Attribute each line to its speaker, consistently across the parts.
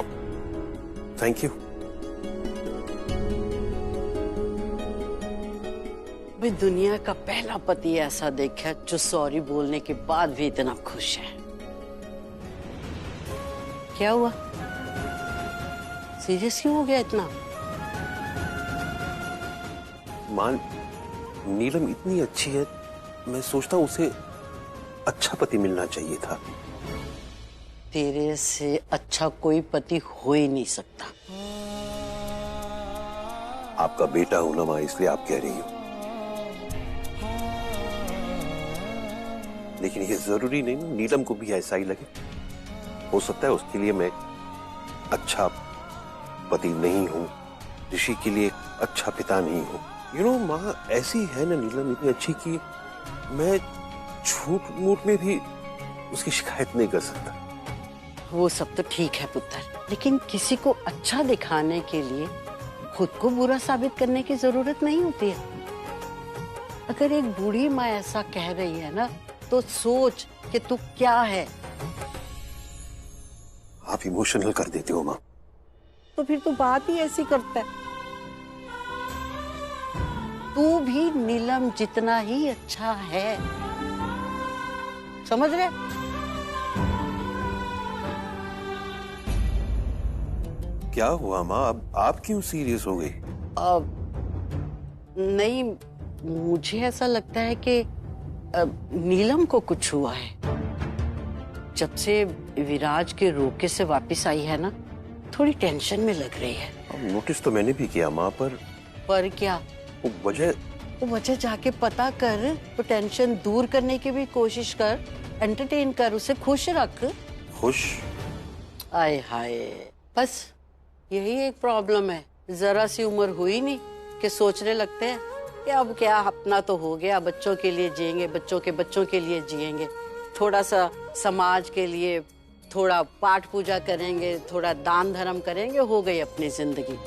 Speaker 1: Thank you.
Speaker 2: मैं दुनिया का पहला पति ऐसा देखा जो सॉरी बोलने के बाद भी इतना खुश है। क्या हुआ? सीरियस क्यों हो गया इतना?
Speaker 1: मान, नीलम इतनी अच्छी है, मैं सोचता हूँ उसे अच्छा पति मिलना चाहिए था।
Speaker 2: तेरे से अच्छा कोई पति हो ही नहीं सकता।
Speaker 1: आपका बेटा हूं ना मां, इसलिए आप कह रही हो। लेकिन ये जरूरी नहीं ना नीलम को भी ऐसा ही लगे। हो सकता है उसके लिए मैं अच्छा पति नहीं हूं, ऋषि के लिए अच्छा पिता नहीं हूं। यू नो मां ऐसी है ना नीलम, इतनी अच्छी कि मैं झूठ मूठ में भी उसकी शिकायत नहीं कर सकता।
Speaker 2: वो सब तो ठीक है पुत्र, लेकिन किसी को अच्छा दिखाने के लिए खुद को बुरा साबित करने की जरूरत नहीं होती है। अगर एक बूढ़ी माँ ऐसा कह रही है ना, तो सोच कि तू क्या है।
Speaker 1: आप इमोशनल कर देते हो माँ।
Speaker 2: तो फिर तू बात ही ऐसी करता है। तू भी नीलम जितना ही अच्छा है, समझ रहे?
Speaker 1: क्या हुआ माँ, अब आप क्यों सीरियस हो गई?
Speaker 2: नहीं, मुझे ऐसा लगता है कि नीलम को कुछ हुआ है। जब से विराज के रोके से वापस आई है ना, थोड़ी टेंशन में लग रही है।
Speaker 1: अब नोटिस तो मैंने भी किया माँ, पर
Speaker 2: क्या?
Speaker 1: वो वजह
Speaker 2: जाके पता कर, तो टेंशन दूर करने की भी कोशिश कर, एंटरटेन कर, उसे खुश रख।
Speaker 1: खुश?
Speaker 2: आए हाय, बस यही एक प्रॉब्लम है। जरा सी उम्र हुई नहीं कि सोचने लगते हैं कि अब क्या, अपना तो हो गया, बच्चों के लिए जिएंगे, बच्चों के बच्चों के लिए जिएंगे, थोड़ा सा समाज के लिए थोड़ा पाठ पूजा करेंगे, थोड़ा दान धर्म करेंगे, हो गई अपनी जिंदगी।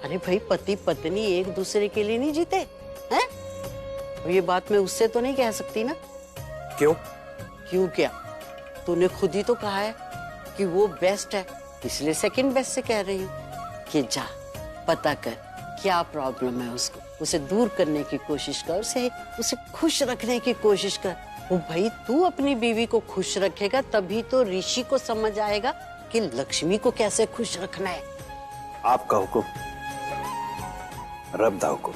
Speaker 2: अरे भाई, पति पत्नी एक दूसरे के लिए नहीं जीते हैं? ये बात मैं उससे तो नहीं कह सकती ना।
Speaker 1: क्यों?
Speaker 2: क्यों क्या? तूने खुद ही तो कहा है कि वो बेस्ट है, इसलिए सेकंड बेस्ट से कह रही हूँ कि जा पता कर क्या प्रॉब्लम है उसको, उसे दूर करने की कोशिश कर, उसे खुश रखने की कोशिश कर। वो भाई, तू अपनी बीवी को खुश रखेगा तभी तो ऋषि को समझ आएगा कि लक्ष्मी को कैसे खुश रखना है।
Speaker 1: आपका हुक्म, रब दा हुक्म।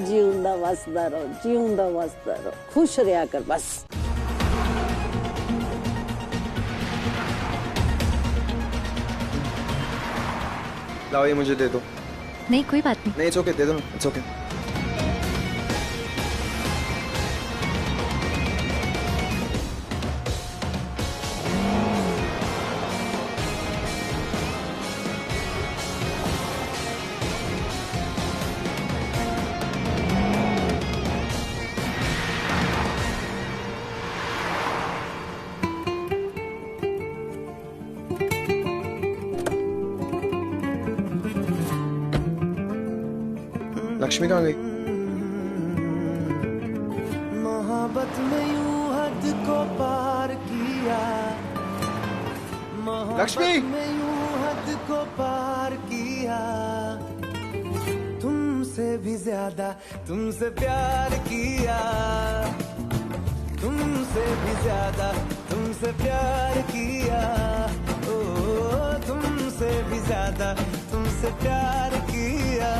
Speaker 2: जीऊंदा वसदा रहो, जीऊंदा वसदा रहो, खुश रहा कर बस।
Speaker 3: लाओ, ये मुझे दे दो।
Speaker 4: नहीं, कोई बात नहीं।
Speaker 3: नहीं, इट्स ओके, दे दो ना, इट्स ओके। लक्ष्मी कहाँ गई?
Speaker 5: मोहब्बत में यूं हद को पार किया,
Speaker 3: लक्ष्मी
Speaker 5: में यूं हद को पार किया, तुमसे भी ज्यादा तुमसे प्यार किया, तुमसे भी ज्यादा तुमसे प्यार किया, ओ तुमसे भी ज्यादा तुमसे प्यार किया।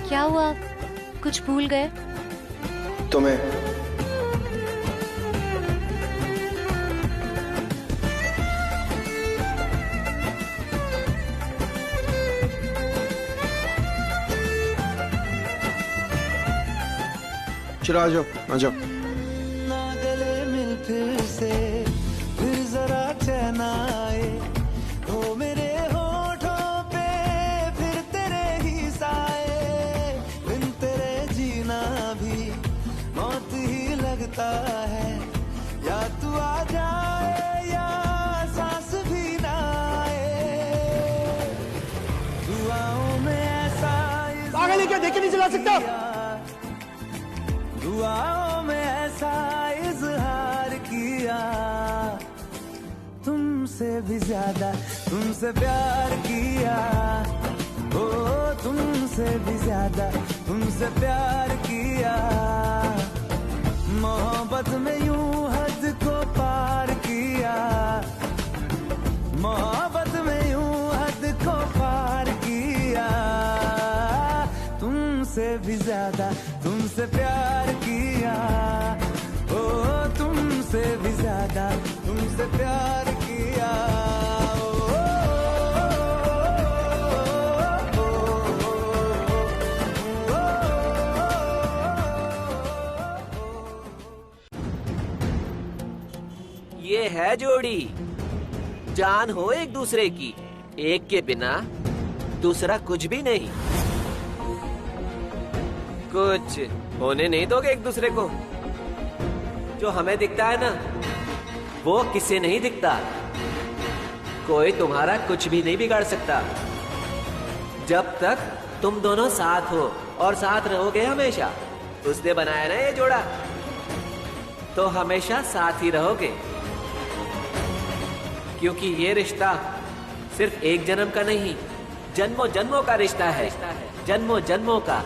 Speaker 4: क्या हुआ, कुछ भूल गए?
Speaker 3: तुम्हें। चलो आ जाओ, आ जाओ।
Speaker 5: ना गले मिल फिर से, फिर जरा चैन आए, हो मेरे होठों पे फिर तेरे ही साए, बिन तेरे जीना भी मौत ही लगता है, या तू आ जाए या सांस भी ना आए, दुआओं में ऐसा
Speaker 6: पागल है क्या, देख के नहीं चला सकता?
Speaker 5: दुआओं में ऐसा तुमसे भी ज्यादा तुमसे प्यार किया, ओ तुमसे भी ज्यादा तुमसे प्यार किया। मोहब्बत में यूं हद को पार किया, मोहब्बत में यूं हद को पार किया। तुमसे भी ज्यादा तुमसे प्यार किया, ओ तुमसे भी ज्यादा तुमसे प्यार किया।
Speaker 6: ये है जोड़ी, जान हो एक दूसरे की, एक के बिना दूसरा कुछ भी नहीं। कुछ होने नहीं दोगे एक दूसरे को। जो हमें दिखता है ना, वो किसे नहीं दिखता। कोई तुम्हारा कुछ भी नहीं बिगाड़ सकता जब तक तुम दोनों साथ हो और साथ रहोगे हमेशा। उसने बनाया ना ये जोड़ा, तो हमेशा साथ ही रहोगे, क्योंकि ये रिश्ता सिर्फ एक जन्म का नहीं, जन्मों जन्मों का रिश्ता है, जन्मों जन्मों का।